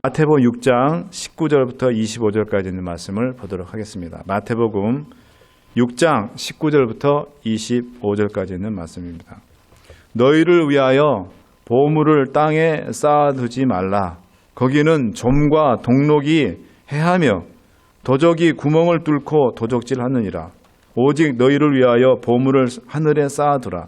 마태복음 6장 19절부터 25절까지 있는 말씀을 보도록 하겠습니다. 마태복음 6장 19절부터 25절까지 있는 말씀입니다. 너희를 위하여 보물을 땅에 쌓아두지 말라. 거기는 좀과 동록이 해하며 도적이 구멍을 뚫고 도적질하느니라. 오직 너희를 위하여 보물을 하늘에 쌓아두라.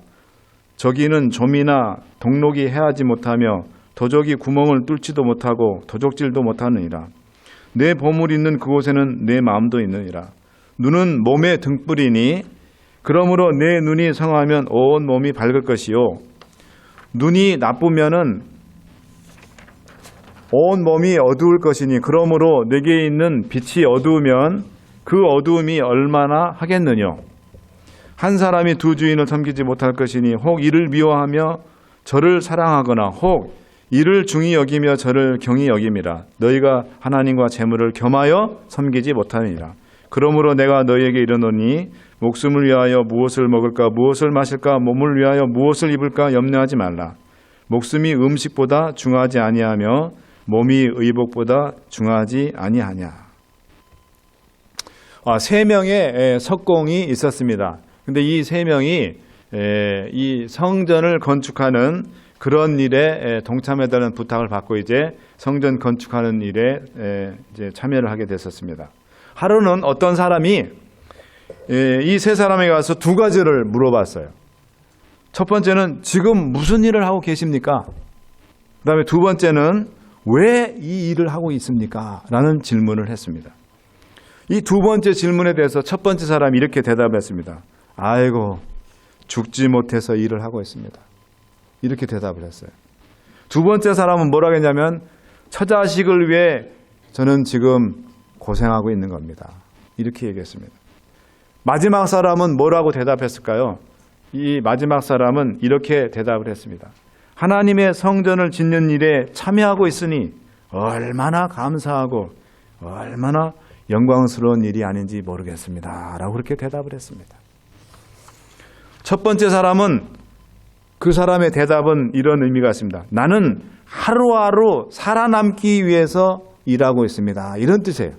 저기는 좀이나 동록이 해하지 못하며 도적이 구멍을 뚫지도 못하고 도적질도 못하느니라. 내 보물이 있는 그곳에는 내 마음도 있느니라. 눈은 몸의 등불이니 그러므로 내 눈이 성하면 온 몸이 밝을 것이요 눈이 나쁘면은 온 몸이 어두울 것이니 그러므로 내게 있는 빛이 어두우면 그 어두움이 얼마나 하겠느냐. 한 사람이 두 주인을 섬기지 못할 것이니 혹 이를 미워하며 저를 사랑하거나 혹 이를 중히 여기며 저를 경히 여김이라. 너희가 하나님과 재물을 겸하여 섬기지 못하느니라. 그러므로 내가 너희에게 이르노니 목숨을 위하여 무엇을 먹을까 무엇을 마실까 몸을 위하여 무엇을 입을까 염려하지 말라. 목숨이 음식보다 중하지 아니하며 몸이 의복보다 중하지 아니하냐. 세 명의 석공이 있었습니다. 근데 이 세 명이 이 성전을 건축하는 그런 일에 동참해달라는 부탁을 받고 이제 성전 건축하는 일에 이제 참여를 하게 됐었습니다. 하루는 어떤 사람이 이 세 사람에게 가서 두 가지를 물어봤어요. 첫 번째는 지금 무슨 일을 하고 계십니까? 그 다음에 두 번째는 왜 이 일을 하고 있습니까? 라는 질문을 했습니다. 이 두 번째 질문에 대해서 첫 번째 사람이 이렇게 대답했습니다. 아이고, 죽지 못해서 일을 하고 있습니다. 이렇게 대답을 했어요. 두 번째 사람은 뭐라고 했냐면 처자식을 위해 저는 지금 고생하고 있는 겁니다. 이렇게 얘기했습니다. 마지막 사람은 뭐라고 대답했을까요? 이 마지막 사람은 이렇게 대답을 했습니다. 하나님의 성전을 짓는 일에 참여하고 있으니 얼마나 감사하고 얼마나 영광스러운 일이 아닌지 모르겠습니다. 라고 그렇게 대답을 했습니다. 첫 번째 사람은 그 사람의 대답은 이런 의미가 있습니다. 나는 하루하루 살아남기 위해서 일하고 있습니다. 이런 뜻이에요.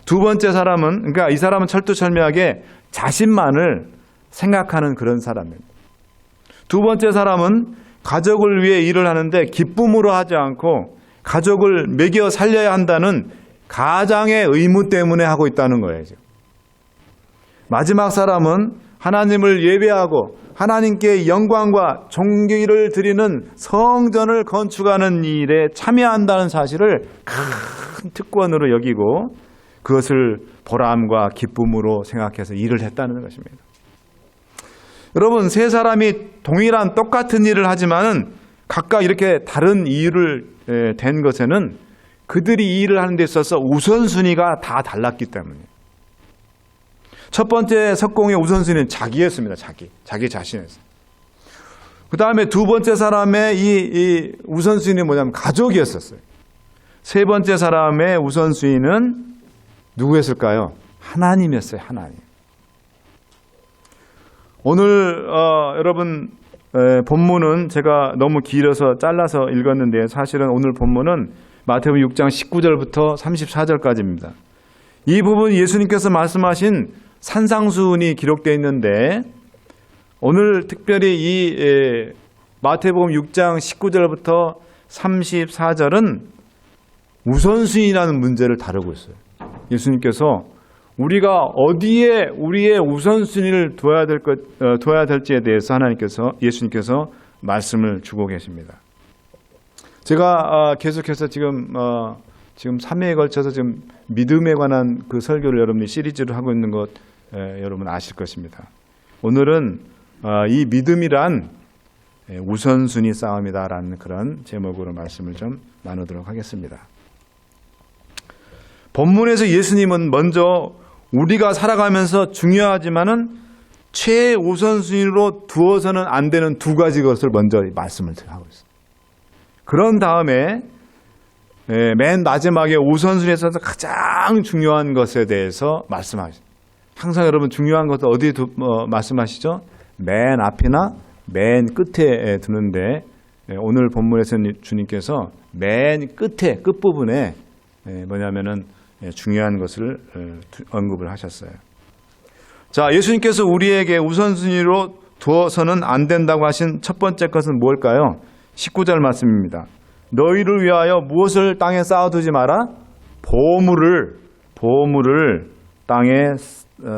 두 번째 사람은, 그러니까 이 사람은 철두철미하게 자신만을 생각하는 그런 사람입니다. 두 번째 사람은 가족을 위해 일을 하는데 기쁨으로 하지 않고 가족을 먹여 살려야 한다는 가장의 의무 때문에 하고 있다는 거예요. 마지막 사람은 하나님을 예배하고 하나님께 영광과 존귀를 드리는 성전을 건축하는 일에 참여한다는 사실을 큰 특권으로 여기고 그것을 보람과 기쁨으로 생각해서 일을 했다는 것입니다. 여러분, 세 사람이 동일한 똑같은 일을 하지만은 각각 이렇게 다른 이유를 된 것에는 그들이 이 일을 하는 데 있어서 우선순위가 다 달랐기 때문이에요. 첫 번째 석공의 우선순위는 자기였습니다. 자기 자신이었어요. 그 다음에 두 번째 사람의 이 우선순위는 뭐냐면 가족이었었어요. 세 번째 사람의 우선순위는 누구였을까요? 하나님이었어요. 하나님. 오늘 여러분 본문은 제가 너무 길어서 잘라서 읽었는데 사실은 오늘 본문은 마태복음 6장 19절부터 34절까지입니다. 이 부분 예수님께서 말씀하신 산상수훈이 기록되어 있는데 오늘 특별히 이 마태복음 6장 19절부터 34절은 우선순위라는 문제를 다루고 있어요. 예수님께서 우리가 어디에 우리의 우선순위를 둬야 될지에 대해서 예수님께서 말씀을 주고 계십니다. 제가 계속해서 지금 3회에 걸쳐서 지금 믿음에 관한 그 설교를 여러분이 시리즈로 하고 있는 것 여러분 아실 것입니다. 오늘은 이 믿음이란 우선순위 싸움이다라는 그런 제목으로 말씀을 좀 나누도록 하겠습니다. 본문에서 예수님은 먼저 우리가 살아가면서 중요하지만은 최우선순위로 두어서는 안 되는 두 가지 것을 먼저 말씀을 하고 있습니다. 그런 다음에 맨 마지막에 우선순위에서 가장 중요한 것에 대해서 말씀하십니다. 항상 여러분 중요한 것을 어디에 말씀하시죠? 맨 앞이나 맨 끝에 두는데 오늘 본문에서 주님께서 맨 끝에 끝부분에 뭐냐면은 중요한 것을 언급을 하셨어요. 자, 예수님께서 우리에게 우선순위로 두어서는 안 된다고 하신 첫 번째 것은 뭘까요? 19절 말씀입니다. 너희를 위하여 무엇을 땅에 쌓아두지 마라? 보물을 땅에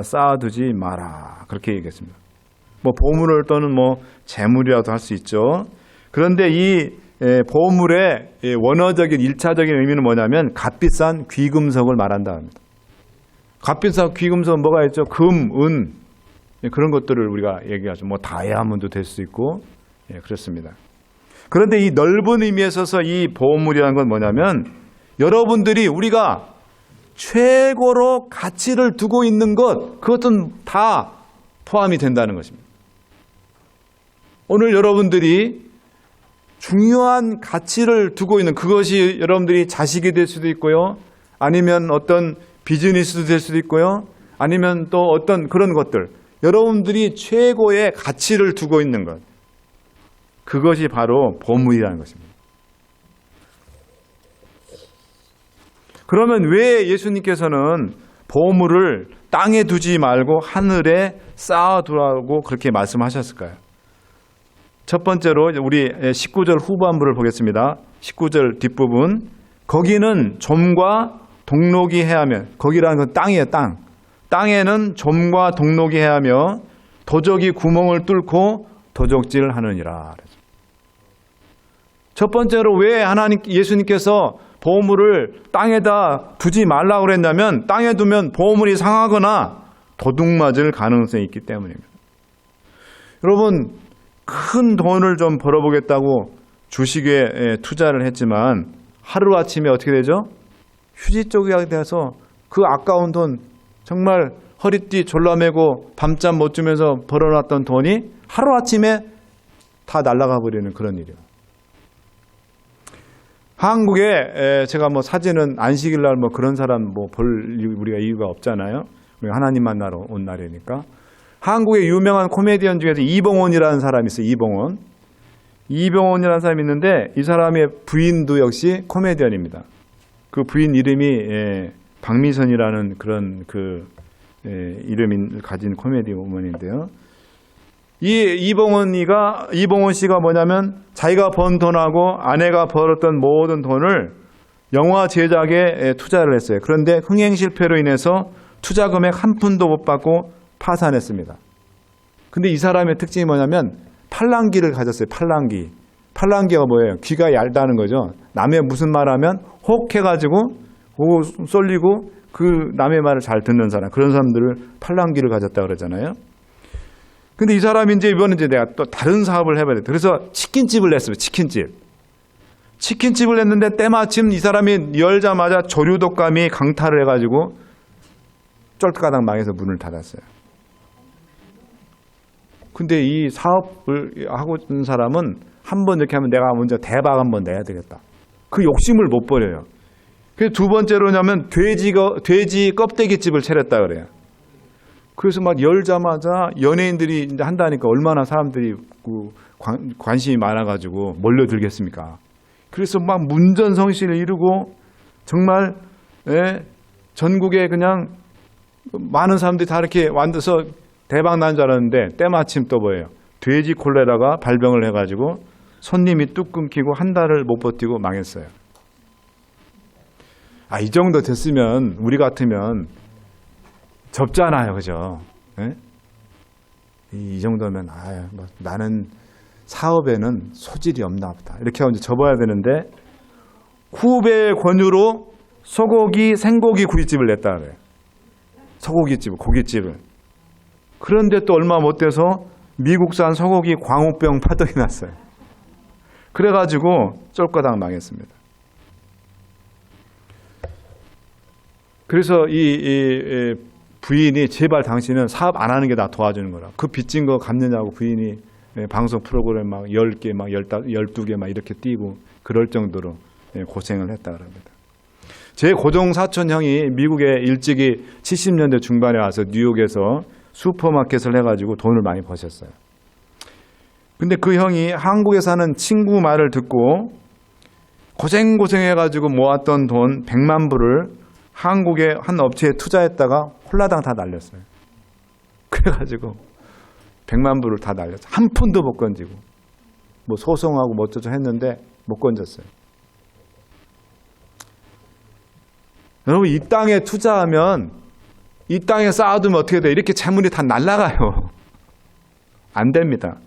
쌓아두지 마라. 그렇게 얘기했습니다. 뭐 보물을 또는 뭐 재물이라도 할 수 있죠. 그런데 이 보물의 원어적인 1차적인 의미는 뭐냐면 값비싼 귀금속을 말한다 합니다. 값비싼 귀금속은 뭐가 있죠? 금, 은 그런 것들을 우리가 얘기하죠. 뭐 다이아몬드 될 수 있고 그렇습니다. 그런데 이 넓은 의미에 있어서 이 보물이라는 건 뭐냐면 여러분들이 우리가 최고로 가치를 두고 있는 것, 그것은 다 포함이 된다는 것입니다. 오늘 여러분들이 중요한 가치를 두고 있는 그것이 여러분들이 자식이 될 수도 있고요. 아니면 어떤 비즈니스도 될 수도 있고요. 아니면 또 어떤 그런 것들. 여러분들이 최고의 가치를 두고 있는 것. 그것이 바로 보물이라는 것입니다. 그러면 왜 예수님께서는 보물을 땅에 두지 말고 하늘에 쌓아두라고 그렇게 말씀하셨을까요? 첫 번째로 우리 19절 후반부를 보겠습니다. 19절 뒷부분. 거기는 좀과 동록이 해하며, 거기라는 건 땅이에요, 땅. 땅에는 좀과 동록이 해하며 도적이 구멍을 뚫고 도적질을 하느니라. 첫 번째로 왜 예수님께서 보물을 땅에다 두지 말라고 그랬냐면 땅에 두면 보물이 상하거나 도둑맞을 가능성이 있기 때문입니다. 여러분, 큰 돈을 좀 벌어보겠다고 주식에 투자를 했지만 하루아침에 어떻게 되죠? 휴지 쪽이 돼서 그 아까운 돈, 정말 허리띠 졸라매고 밤잠 못 주면서 벌어놨던 돈이 하루아침에 다 날아가 버리는 그런 일이에요. 한국에 제가 뭐 사진은 안식일날 뭐 그런 사람 뭐 볼 우리가 이유가 없잖아요. 우리가 하나님 만나러 온 날이니까. 한국의 유명한 코미디언 중에서 이봉원이라는 사람이 있어요. 이봉원이라는 사람이 있는데 이 사람의 부인도 역시 코미디언입니다. 그 부인 이름이 박미선이라는 그런 이름을 가진 코미디 우먼인데요. 이봉원 씨가 뭐냐면 자기가 번 돈하고 아내가 벌었던 모든 돈을 영화 제작에 투자를 했어요. 그런데 흥행 실패로 인해서 투자 금액 한 푼도 못 받고 파산했습니다. 근데 이 사람의 특징이 뭐냐면 팔랑귀를 가졌어요. 팔랑귀가 뭐예요? 귀가 얇다는 거죠. 남의 무슨 말하면 혹 해가지고 쏠리고 그 남의 말을 잘 듣는 사람, 그런 사람들을 팔랑귀를 가졌다 그러잖아요. 근데 이 사람이 이번에 내가 또 다른 사업을 해봐야 돼. 그래서 치킨집을 냈어요. 치킨집을 냈는데 때마침 이 사람이 열자마자 조류독감이 강타를 해가지고 쫄가닥 망해서 문을 닫았어요. 근데 이 사업을 하고 있는 사람은 한번 이렇게 하면 내가 먼저 대박 한번 내야 되겠다. 그 욕심을 못 버려요. 그래서 두 번째로냐면 돼지 껍데기집을 차렸다 그래요. 그래서 막 열자마자 연예인들이 이제 한다니까 얼마나 사람들이 관심이 많아가지고 몰려들겠습니까? 그래서 막 문전성시를 이루고 정말 전국에 그냥 많은 사람들이 다 이렇게 앉아서 대박 난 줄 알았는데 때마침 또 뭐예요? 돼지 콜레라가 발병을 해가지고 손님이 뚝 끊기고 한 달을 못 버티고 망했어요. 이 정도 됐으면 우리 같으면 접잖아요, 그죠? 이 정도면 나는 사업에는 소질이 없나 보다. 이렇게 하고 이제 접어야 되는데 후배의 권유로 생고기 구이집을 냈다 그래요. 고깃집을. 그런데 또 얼마 못 돼서 미국산 소고기 광우병 파동이 났어요. 그래가지고 쫄거당 망했습니다. 그래서 이 부인이 제발 당신은 사업 안 하는 게 나 도와주는 거라. 그 빚진 거 갚느냐고 부인이 방송 프로그램 막 10개, 막 12개 막 이렇게 띄고 그럴 정도로 고생을 했다 그럽니다. 제 고종 사촌 형이 미국에 일찍이 70년대 중반에 와서 뉴욕에서 슈퍼마켓을 해가지고 돈을 많이 버셨어요. 근데 그 형이 한국에 사는 친구 말을 듣고 고생해가지고 모았던 돈 100만 불을 한국의 한 업체에 투자했다가 홀라당 다 날렸어요. 그래가지고 100만 불을 다 날렸어요. 한 푼도 못 건지고 뭐 소송하고 뭐 어쩌고 했는데 못 건졌어요. 여러분, 이 땅에 투자하면, 이 땅에 쌓아두면 어떻게 돼요? 이렇게 재물이 다 날아가요. 안 됩니다.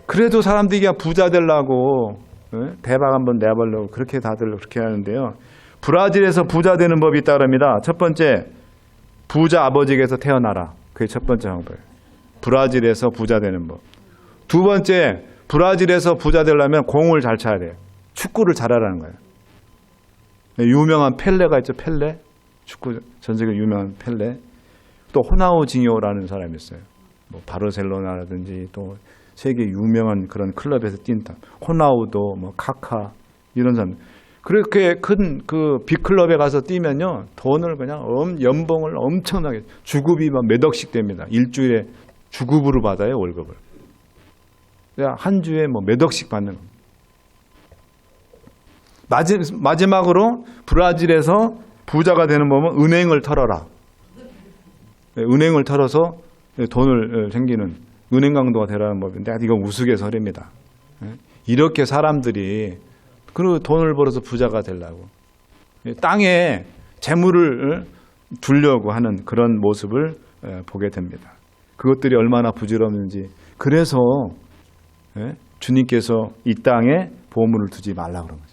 그래도 사람들이 그냥 부자 되려고, 대박 한번 내보려고 그렇게 다들 그렇게 하는데요. 브라질에서 부자 되는 법이 있다 그럽니다. 첫 번째, 부자 아버지에게서 태어나라. 그게 첫 번째 방법이에요. 브라질에서 부자 되는 법. 두 번째, 브라질에서 부자 되려면 공을 잘 쳐야 돼요. 축구를 잘하라는 거예요. 유명한 펠레가 있죠. 펠레. 축구 전 세계 유명한 펠레. 또 호나우징요라는 사람이 있어요. 뭐 바르셀로나라든지 또 세계 유명한 그런 클럽에서 뛴다. 호나우도 뭐 카카 이런 사람. 그렇게 큰 그 빅클럽에 가서 뛰면요. 돈을 그냥 연봉을 엄청나게 주급이 막 몇 억씩 됩니다. 일주일에 주급으로 받아요, 월급을. 한 주에 뭐 몇 억씩 받는 겁니다. 마지막으로 브라질에서 부자가 되는 법은 은행을 털어라. 은행을 털어서 돈을 생기는 은행 강도가 되라는 법인데 이건 우스갯소리입니다. 이렇게 사람들이 그 돈을 벌어서 부자가 되려고 땅에 재물을 두려고 하는 그런 모습을 보게 됩니다. 그것들이 얼마나 부질없는지. 그래서 주님께서 이 땅에 보물을 두지 말라고 그런 거죠.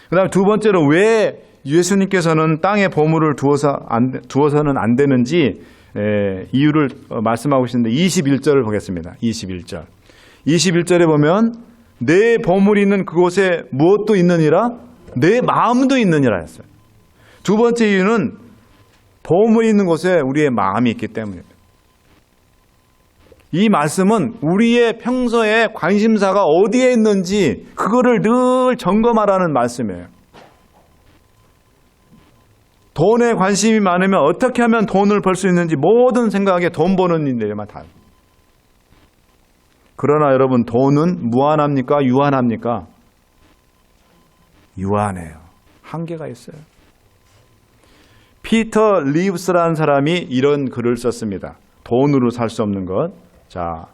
그 다음에 두 번째로 왜 예수님께서는 땅에 보물을 두어서는 안 되는지 이유를 말씀하고 계시는데 21절을 보겠습니다. 21절. 21절에 보면 내 보물이 있는 그곳에 무엇도 있느니라? 내 마음도 있느니라 했어요. 두 번째 이유는 보물이 있는 곳에 우리의 마음이 있기 때문입니다. 이 말씀은 우리의 평소에 관심사가 어디에 있는지 그거를 늘 점검하라는 말씀이에요. 돈에 관심이 많으면 어떻게 하면 돈을 벌 수 있는지 모든 생각에 돈 버는 일들만 다. 그러나 여러분, 돈은 무한합니까? 유한합니까? 유한해요. 한계가 있어요. 피터 리브스라는 사람이 이런 글을 썼습니다. 돈으로 살 수 없는 것. 자,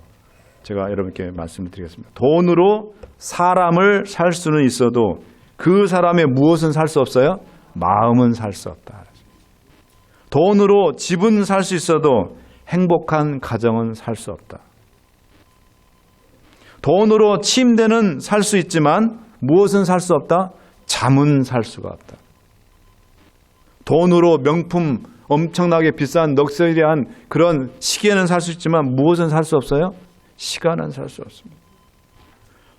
제가 여러분께 말씀을 드리겠습니다. 돈으로 사람을 살 수는 있어도 그 사람의 무엇은 살 수 없어요? 마음은 살 수 없다. 돈으로 집은 살 수 있어도 행복한 가정은 살 수 없다. 돈으로 침대는 살 수 있지만 무엇은 살 수 없다? 잠은 살 수가 없다. 돈으로 명품 엄청나게 비싼 럭셔리한 그런 시계는 살 수 있지만 무엇은 살 수 없어요? 시간은 살 수 없습니다.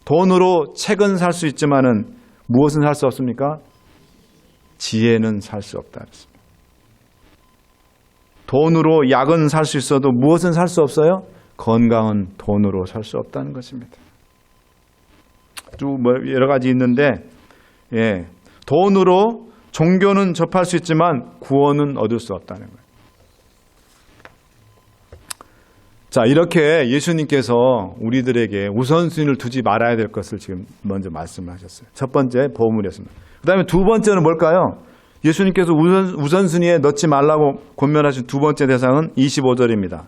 돈으로 책은 살 수 있지만은 무엇은 살 수 없습니까? 지혜는 살 수 없다. 돈으로 약은 살 수 있어도 무엇은 살 수 없어요? 건강은 돈으로 살 수 없다는 것입니다. 또 뭐 여러 가지 있는데, 돈으로 종교는 접할 수 있지만 구원은 얻을 수 없다는 거예요. 자, 이렇게 예수님께서 우리들에게 우선순위를 두지 말아야 될 것을 지금 먼저 말씀을 하셨어요. 첫 번째 보물이었습니다. 그 다음에 두 번째는 뭘까요? 예수님께서 우선순위에 넣지 말라고 권면하신 두 번째 대상은 25절입니다.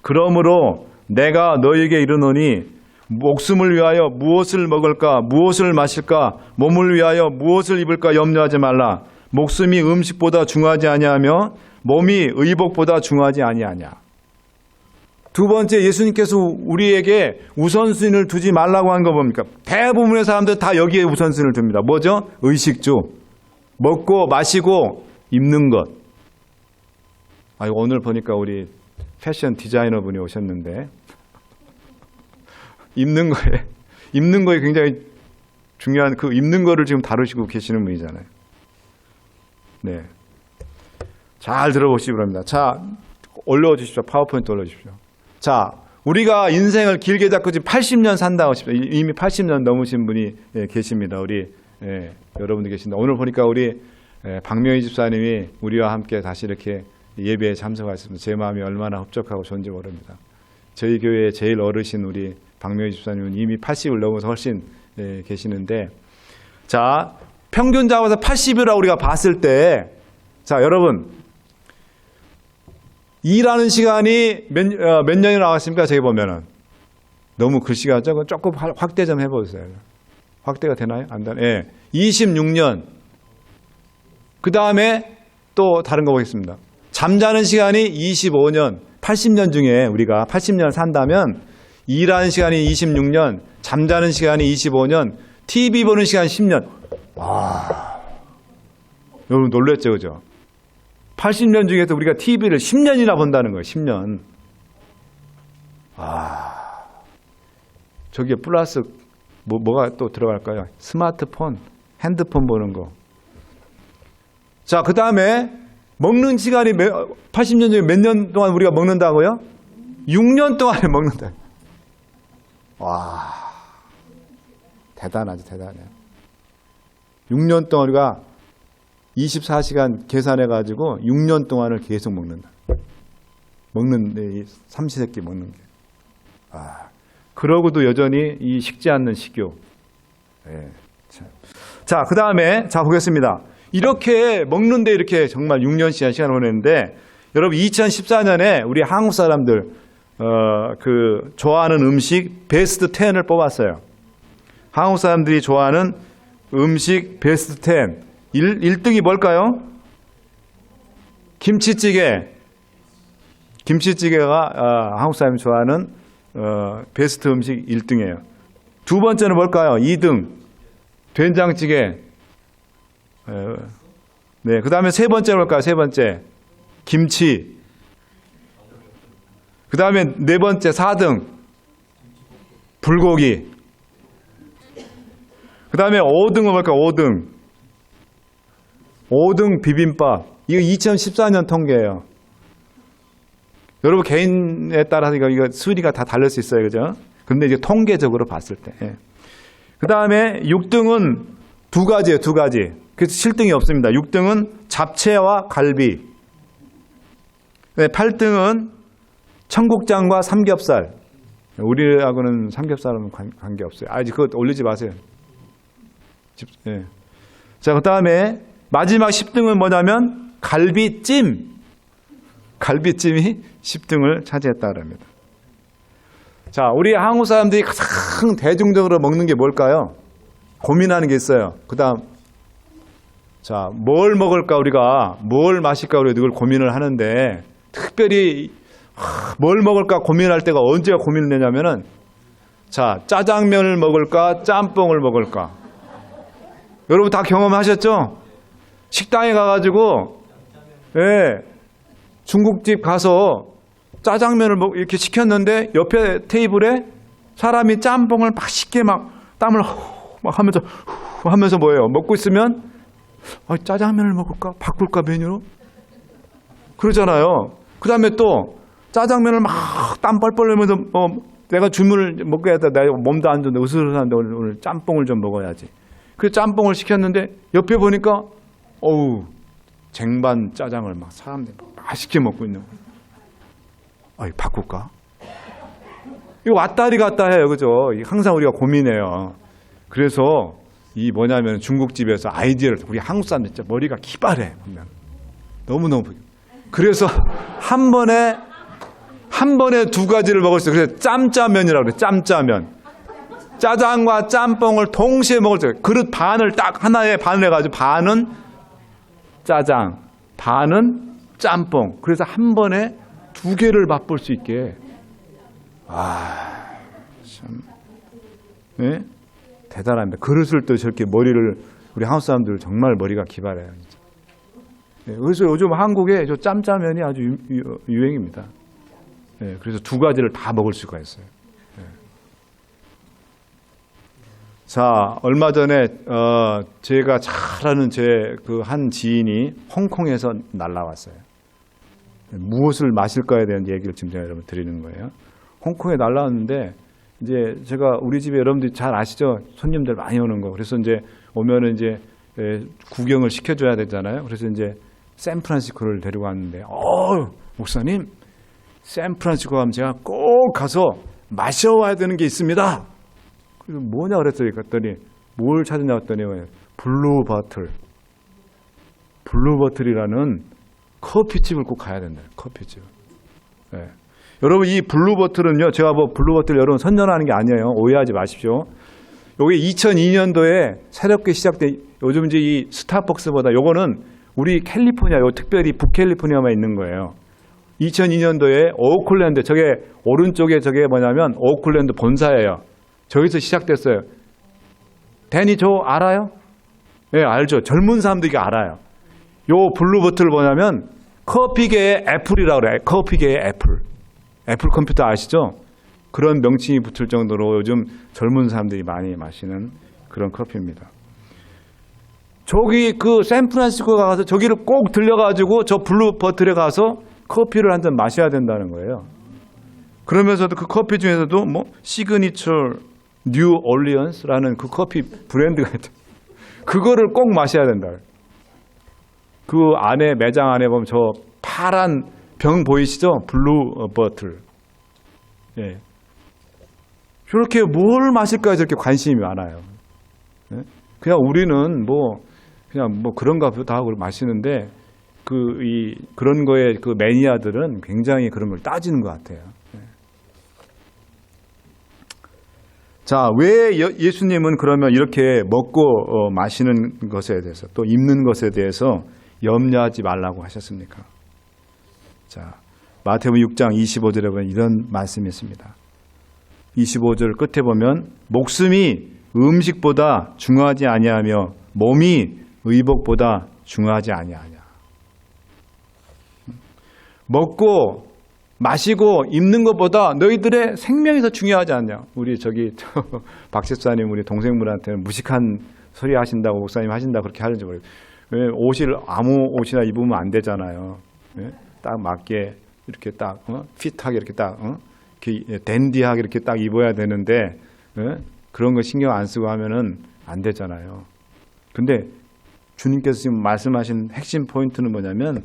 그러므로 내가 너에게 이르노니 목숨을 위하여 무엇을 먹을까, 무엇을 마실까, 몸을 위하여 무엇을 입을까 염려하지 말라. 목숨이 음식보다 중하지 아니하며 몸이 의복보다 중하지 아니하냐. 두 번째, 예수님께서 우리에게 우선순위를 두지 말라고 한 거 뭡니까? 대부분의 사람들 다 여기에 우선순위를 둡니다. 뭐죠? 의식주. 먹고 마시고 입는 것. 오늘 보니까 우리 패션 디자이너 분이 오셨는데 입는 거에 굉장히 중요한 그 입는 거를 지금 다루시고 계시는 분이잖아요. 네. 잘 들어보시기 바랍니다. 자, 올려주십시오. 파워포인트 올려주십시오. 자, 우리가 인생을 길게 잡고 지금 80년 산다고 하십시오. 이미 80년 넘으신 분이 계십니다. 우리 여러분들 계신다. 오늘 보니까 우리 박명희 집사님이 우리와 함께 다시 이렇게 예배에 참석하셨습니다. 제 마음이 얼마나 흡족하고 좋은지 모릅니다. 저희 교회의 제일 어르신 우리 박명희 집사님은 이미 80을 넘어서 훨씬 계시는데, 자, 평균 잡아서 80이라고 우리가 봤을 때, 자, 여러분, 일하는 시간이 몇 년이 나왔습니까? 저기 보면은. 너무 글씨가 적어. 조금 확대 좀 해보세요. 확대가 되나요? 안 되나요? 예. 26년. 그 다음에 또 다른 거 보겠습니다. 잠자는 시간이 25년. 80년 중에 우리가 80년 산다면 일하는 시간이 26년, 잠자는 시간이 25년, TV 보는 시간 10년. 와. 여러분 놀랬죠, 그죠? 80년 중에서 우리가 TV를 10년이나 본다는 거예요, 10년. 저기에 플러스, 뭐가 또 들어갈까요? 스마트폰, 핸드폰 보는 거. 자, 그 다음에 먹는 시간이 80년 중에 몇 년 동안 우리가 먹는다고요? 6년 동안에 먹는다. 와. 대단하죠, 대단해요. 6년 동안 우리가 24시간 계산해가지고 6년 동안을 계속 먹는다. 먹는데, 삼시세끼 먹는 게. 그러고도 여전히 이 식지 않는 식욕. 네. 자, 그 다음에, 자, 보겠습니다. 이렇게 먹는데 이렇게 정말 6년씩이나 시간을 보냈는데, 여러분 2014년에 우리 한국 사람들, 좋아하는 음식 베스트 10을 뽑았어요. 한국 사람들이 좋아하는 음식 베스트 10. 1등이 뭘까요? 김치찌개. 김치찌개가 한국 사람이 좋아하는 베스트 음식 1등이에요. 두 번째는 뭘까요? 2등. 된장찌개. 네, 그 다음에 세 번째는 뭘까요? 세 번째. 김치. 그 다음에 네 번째, 4등. 불고기. 그 다음에 5등은 뭘까요? 5등. 5등 비빔밥. 이거 2014년 통계예요. 여러분 개인에 따라서 이거 순위가 다 다를 수 있어요. 그죠? 근데 이제 통계적으로 봤을 때. 예. 그 다음에 6등은 두 가지예요. 두 가지. 그래서 7등이 없습니다. 6등은 잡채와 갈비. 네, 8등은 청국장과 삼겹살. 우리하고는 삼겹살은 관계없어요. 그거 올리지 마세요. 예. 자, 그 다음에 마지막 10등은 뭐냐면 갈비찜. 갈비찜이 10등을 차지했다고 합니다. 자, 우리 한국 사람들이 가장 대중적으로 먹는 게 뭘까요? 고민하는 게 있어요. 그 다음, 자, 뭘 먹을까 우리가, 뭘 마실까 우리가 늘 고민을 하는데, 특별히 뭘 먹을까 고민할 때가 언제가 고민을 내냐면은, 자, 짜장면을 먹을까, 짬뽕을 먹을까. 여러분 다 경험하셨죠? 식당에 가가지고, 예, 중국집 가서 짜장면을 이렇게 시켰는데 옆에 테이블에 사람이 짬뽕을 맛있게 막 땀을 막 하면서 뭐예요? 먹고 있으면 짜장면을 먹을까? 바꿀까 메뉴로? 그러잖아요. 그 다음에 또 짜장면을 막 땀 뻘뻘 흘리면서 내가 주문을 먹어야겠다. 내가 몸도 안 좋은데 으슬으슬한데 오늘 짬뽕을 좀 먹어야지. 그 짬뽕을 시켰는데 옆에 보니까 쟁반 짜장을 막 사람들이 맛있게 먹고 있는 거예요. 바꿀까? 이거 왔다리 갔다 해요. 그죠? 항상 우리가 고민해요. 그래서 이 뭐냐면 중국집에서 아이디어를, 우리 한국 사람들 진짜 머리가 기발해. 너무너무. 그래서 한 번에 두 가지를 먹을 수 있어요. 그래서 짬짜면이라고 그래요. 짬짜면. 짜장과 짬뽕을 동시에 먹을 수 있어요. 그릇 반을 딱 하나에 반을 해가지고 반은 짜장, 반은 짬뽕. 그래서 한 번에 두 개를 맛볼 수 있게. 참. 네? 대단합니다. 그릇을 또 저렇게 머리를, 우리 한국 사람들 정말 머리가 기발해요. 진짜. 네, 그래서 요즘 한국에 저 짬짜면이 아주 유행입니다. 네, 그래서 두 가지를 다 먹을 수가 있어요. 네. 자, 얼마 전에 제가 잘 아는 제 그 한 지인이 홍콩에서 날라왔어요. 무엇을 마실까에 대한 얘기를 지금 제가 여러분 드리는 거예요. 홍콩에 날라왔는데 이제 제가 우리 집에 여러분들이 잘 아시죠? 손님들 많이 오는 거. 그래서 이제 오면은 이제 구경을 시켜줘야 되잖아요. 그래서 이제 샌프란시스코를 데리고 왔는데, 목사님, 샌프란시스코 가면 제가 꼭 가서 마셔와야 되는 게 있습니다. 그래서 뭐냐 그랬더니 뭘 찾으냐 했더니 블루버틀. 블루버틀이라는 커피집을 꼭 가야 된다. 커피집. 네. 여러분 이 블루버틀은요. 제가 뭐 블루버틀 여러분 선전하는 게 아니에요. 오해하지 마십시오. 요게 2002년도에 새롭게 시작된 요즘 이제 이 스타벅스보다 요거는 우리 캘리포니아 요 특별히 북캘리포니아만 있는 거예요. 2002년도에 오클랜드 저게 오른쪽에 저게 뭐냐면 오클랜드 본사예요. 저기서 시작됐어요. 데니 저 알아요? 예, 네, 알죠. 젊은 사람들이 알아요. 요 블루버틀 뭐냐면 커피계의 애플이라고 그래요. 커피계의 애플. 애플 컴퓨터 아시죠? 그런 명칭이 붙을 정도로 요즘 젊은 사람들이 많이 마시는 그런 커피입니다. 저기 그 샌프란시스코 가서 저기를 꼭 들려가지고 저 블루버틀에 가서 커피를 한 잔 마셔야 된다는 거예요. 그러면서도 그 커피 중에서도 뭐 시그니처 뉴 올리언스라는 그 커피 브랜드가 있죠. 그거를 꼭 마셔야 된다. 그 안에 매장 안에 보면 저 파란 병 보이시죠? 블루버틀. 예. 저렇게 뭘 마실까 저렇게 관심이 많아요. 예? 그냥 우리는 그냥 그런가 보다 하고 마시는데 그런 거에 그 매니아들은 굉장히 그런 걸 따지는 것 같아요. 예. 자, 왜 예수님은 그러면 이렇게 먹고 마시는 것에 대해서 또 입는 것에 대해서 염려하지 말라고 하셨습니까? 자, 마태복음 6장 25절에 보면 이런 말씀이 있습니다. 25절 끝에 보면 목숨이 음식보다 중요하지 아니하며 몸이 의복보다 중요하지 아니하냐. 먹고 마시고 입는 것보다 너희들의 생명이 더 중요하지 않냐. 우리 박 집사님 우리 동생분한테는 무식한 소리 하신다고 목사님 하신다고 그렇게 하는지 모르겠어요. 왜 아무 옷이나 입으면 안 되잖아요. 딱 맞게 이렇게 딱 핏하게 이렇게 딱 댄디하게 이렇게 딱 입어야 되는데 그런 거 신경 안 쓰고 하면은 안 되잖아요. 근데 주님께서 지금 말씀하신 핵심 포인트는 뭐냐면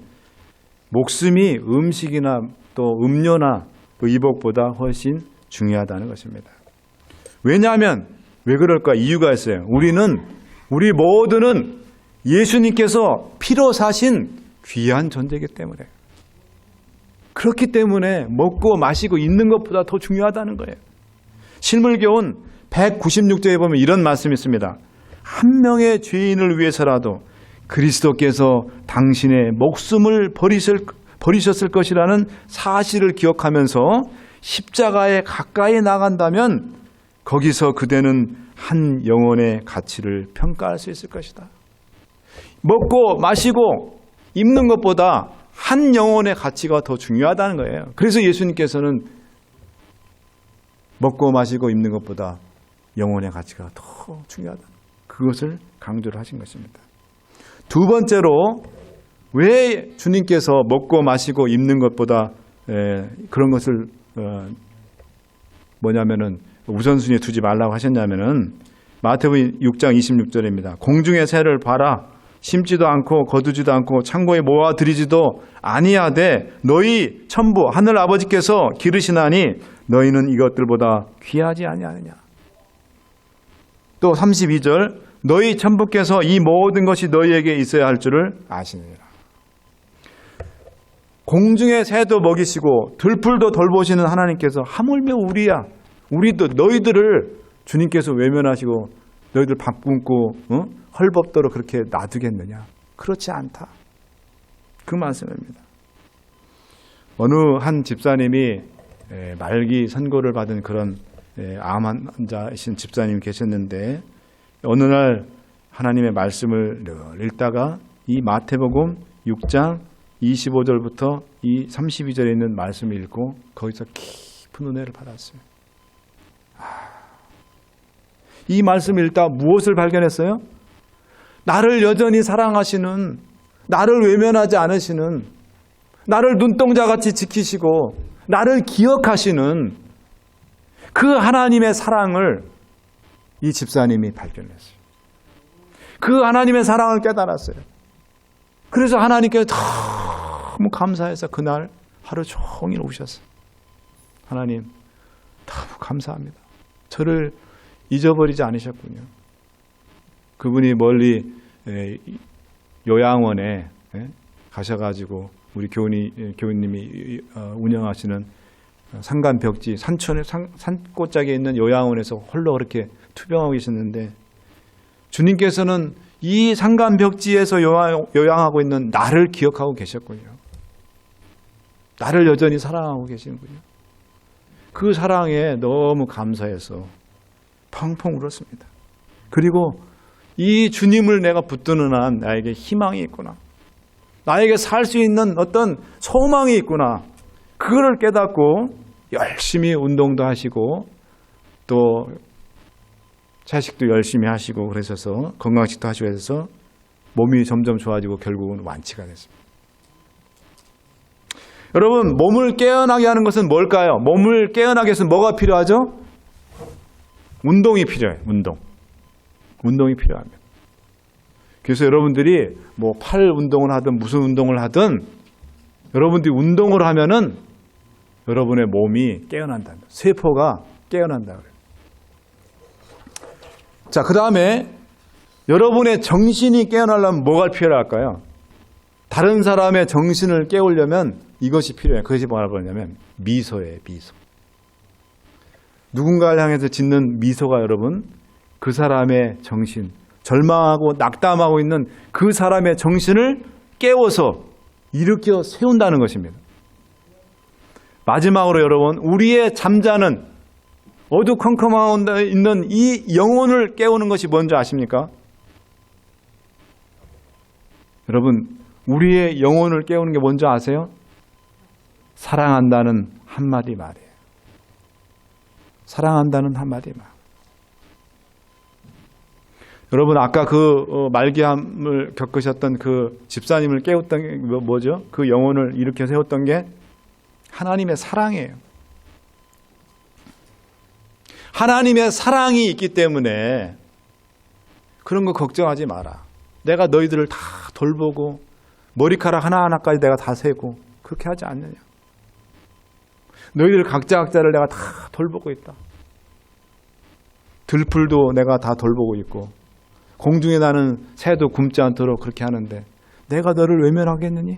목숨이 음식이나 또 음료나 의복보다 훨씬 중요하다는 것입니다. 왜냐하면 왜 그럴까? 이유가 있어요. 우리 모두는 예수님께서 피로 사신 귀한 존재이기 때문에 그렇기 때문에 먹고 마시고 있는 것보다 더 중요하다는 거예요. 실물교훈 196조에 보면 이런 말씀이 있습니다. 한 명의 죄인을 위해서라도 그리스도께서 당신의 목숨을 버리셨을 것이라는 사실을 기억하면서 십자가에 가까이 나간다면 거기서 그대는 한 영혼의 가치를 평가할 수 있을 것이다. 먹고 마시고 입는 것보다 한 영혼의 가치가 더 중요하다는 거예요. 그래서 예수님께서는 먹고 마시고 입는 것보다 영혼의 가치가 더 중요하다. 그것을 강조를 하신 것입니다. 두 번째로 왜 주님께서 먹고 마시고 입는 것보다 그런 것을 뭐냐면은 우선순위에 두지 말라고 하셨냐면은 마태복음 6장 26절입니다. 공중의 새를 봐라. 심지도 않고 거두지도 않고 창고에 모아들이지도 아니하되 너희 천부 하늘 아버지께서 기르시나니 너희는 이것들보다 귀하지 아니하느냐. 또 32절 너희 천부께서 이 모든 것이 너희에게 있어야 할 줄을 아시느니라. 공중의 새도 먹이시고 들풀도 돌보시는 하나님께서 하물며 우리도 너희들을 주님께서 외면하시고 너희들 밥 굶고 헐벗도록 그렇게 놔두겠느냐. 그렇지 않다. 그 말씀입니다. 어느 한 집사님이 말기 선고를 받은 그런 암 환자이신 집사님이 계셨는데 어느 날 하나님의 말씀을 늘 읽다가 이 마태복음 6장 25절부터 이 32절에 있는 말씀을 읽고 거기서 깊은 은혜를 받았어요. 이 말씀을 읽다 무엇을 발견했어요? 나를 여전히 사랑하시는, 나를 외면하지 않으시는, 나를 눈동자같이 지키시고 나를 기억하시는 그 하나님의 사랑을 이 집사님이 발견했어요. 그 하나님의 사랑을 깨달았어요. 그래서 하나님께 너무 감사해서 그날 하루 종일 오셨어요. 하나님 너무 감사합니다. 저를 잊어버리지 않으셨군요. 그분이 멀리 요양원에 가셔가지고 우리 교우님이 운영하시는 산간벽지 산골짜기에 있는 요양원에서 홀로 그렇게 투병하고 계셨는데 주님께서는 이 산간벽지에서 요양하고 있는 나를 기억하고 계셨군요. 나를 여전히 사랑하고 계시는군요. 그 사랑에 너무 감사해서 펑펑 울었습니다. 그리고 이 주님을 내가 붙드는 한 나에게 희망이 있구나. 나에게 살 수 있는 어떤 소망이 있구나. 그거를 깨닫고 열심히 운동도 하시고 또 채식도 열심히 하시고 그러셔서 건강식도 하시고 해서 몸이 점점 좋아지고 결국은 완치가 됐습니다. 여러분, 몸을 깨어나게 하는 것은 뭘까요? 몸을 깨어나게 해서 뭐가 필요하죠? 운동이 필요해요. 운동이 필요합니다. 그래서 여러분들이 뭐 팔 운동을 하든 무슨 운동을 하든 여러분들이 운동을 하면은 여러분의 몸이 깨어난다. 세포가 깨어난다. 자, 그 다음에 여러분의 정신이 깨어나려면 뭐가 필요할까요? 다른 사람의 정신을 깨우려면 이것이 필요해요. 그것이 뭐냐면 미소예요. 미소. 누군가를 향해서 짓는 미소가 여러분 그 사람의 정신, 절망하고 낙담하고 있는 그 사람의 정신을 깨워서 일으켜 세운다는 것입니다. 마지막으로 여러분, 우리의 잠자는 어두컴컴하고 있는 이 영혼을 깨우는 것이 뭔지 아십니까? 여러분, 우리의 영혼을 깨우는 게 뭔지 아세요? 사랑한다는 한마디 말이에요. 사랑한다는 한마디 말. 여러분, 아까 그 말기암을 겪으셨던 그 집사님을 깨웠던 게 뭐죠? 그 영혼을 일으켜 세웠던 게 하나님의 사랑이에요. 하나님의 사랑이 있기 때문에 그런 거 걱정하지 마라. 내가 너희들을 다 돌보고 머리카락 하나하나까지 내가 다 세고 그렇게 하지 않느냐. 너희들 각자를 내가 다 돌보고 있다. 들풀도 내가 다 돌보고 있고 공중에 나는 새도 굶지 않도록 그렇게 하는데 내가 너를 외면하겠느니?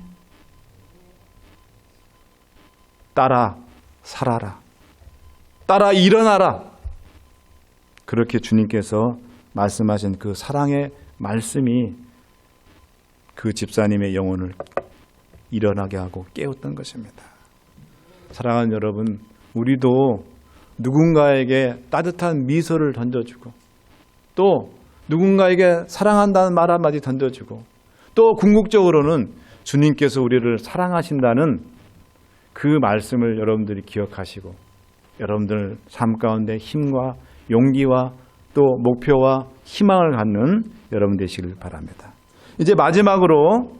따라 살아라. 따라 일어나라. 그렇게 주님께서 말씀하신 그 사랑의 말씀이 그 집사님의 영혼을 일어나게 하고 깨웠던 것입니다. 사랑하는 여러분, 우리도 누군가에게 따뜻한 미소를 던져주고 또 누군가에게 사랑한다는 말 한마디 던져주고 또 궁극적으로는 주님께서 우리를 사랑하신다는 그 말씀을 여러분들이 기억하시고 여러분들 삶 가운데 힘과 용기와 또 목표와 희망을 갖는 여러분 되시길 바랍니다. 이제 마지막으로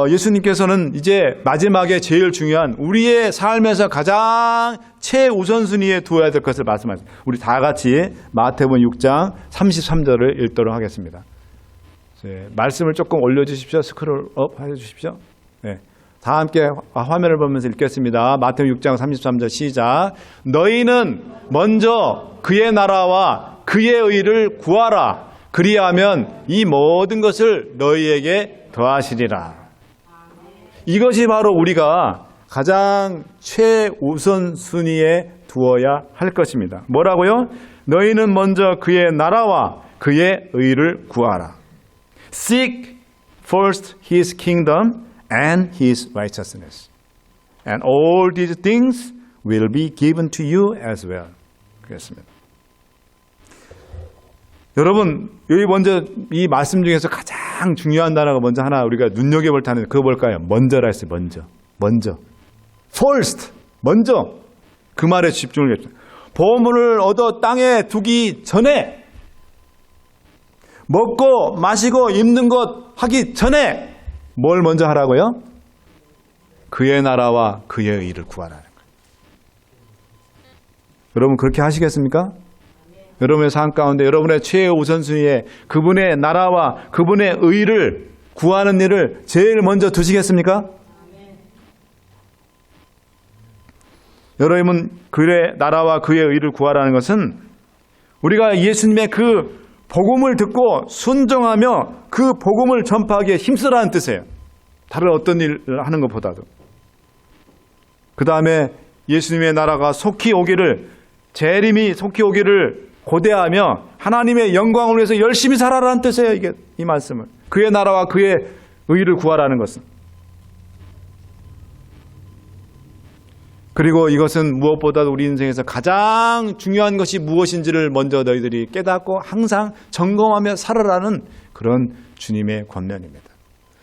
예수님께서는 이제 마지막에 제일 중요한 우리의 삶에서 가장 최우선순위에 두어야 될 것을 말씀하십니다. 우리 다 같이 마태복음 6장 33절을 읽도록 하겠습니다. 말씀을 조금 올려주십시오. 스크롤업 해주십시오. 네. 다 함께 화면을 보면서 읽겠습니다. 마태복음 6장 33절 시작. 너희는 먼저 그의 나라와 그의 의를 구하라. 그리하면 이 모든 것을 너희에게 더하시리라. 이것이 바로 우리가 가장 최우선 순위에 두어야 할 것입니다. 뭐라고요? 너희는 먼저 그의 나라와 그의 의를 구하라. Seek first his kingdom and his righteousness. And all these things will be given to you as well. 그렇습니다. 여러분, 여기 먼저 이 말씀 중에서 가장 중요한 단어가 먼저 하나 우리가 눈여겨볼 단어, 그거 뭘까요? 먼저라 했어요. 먼저. First. 먼저. 그 말에 집중을 했죠. 보물을 얻어 땅에 두기 전에, 먹고 마시고 입는 것 하기 전에 뭘 먼저 하라고요? 그의 나라와 그의 의를 구하라는 거예요. 여러분 그렇게 하시겠습니까? 여러분의 삶 가운데 여러분의 최우선순위에 그분의 나라와 그분의 의를 구하는 일을 제일 먼저 두시겠습니까? 여러분 그의 나라와 그의 의를 구하라는 것은 우리가 예수님의 그 복음을 듣고 순종하며 그 복음을 전파하기에 힘쓰라는 뜻이에요. 다른 어떤 일을 하는 것보다도. 그 다음에 예수님의 나라가 속히 오기를, 재림이 속히 오기를 고대하며 하나님의 영광을 위해서 열심히 살아라는 뜻이에요. 이 말씀은. 그의 나라와 그의 의를 구하라는 것은. 그리고 이것은 무엇보다도 우리 인생에서 가장 중요한 것이 무엇인지를 먼저 너희들이 깨닫고 항상 점검하며 살아라는 그런 주님의 권면입니다.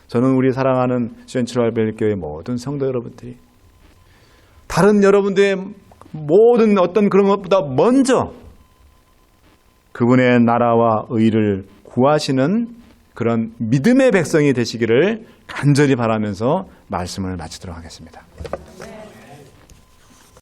저는 우리 사랑하는 센트럴벨교회 모든 성도 여러분들이 다른 여러분들의 모든 어떤 그런 것보다 먼저 그분의 나라와 의를 구하시는 그런 믿음의 백성이 되시기를 간절히 바라면서 말씀을 마치도록 하겠습니다.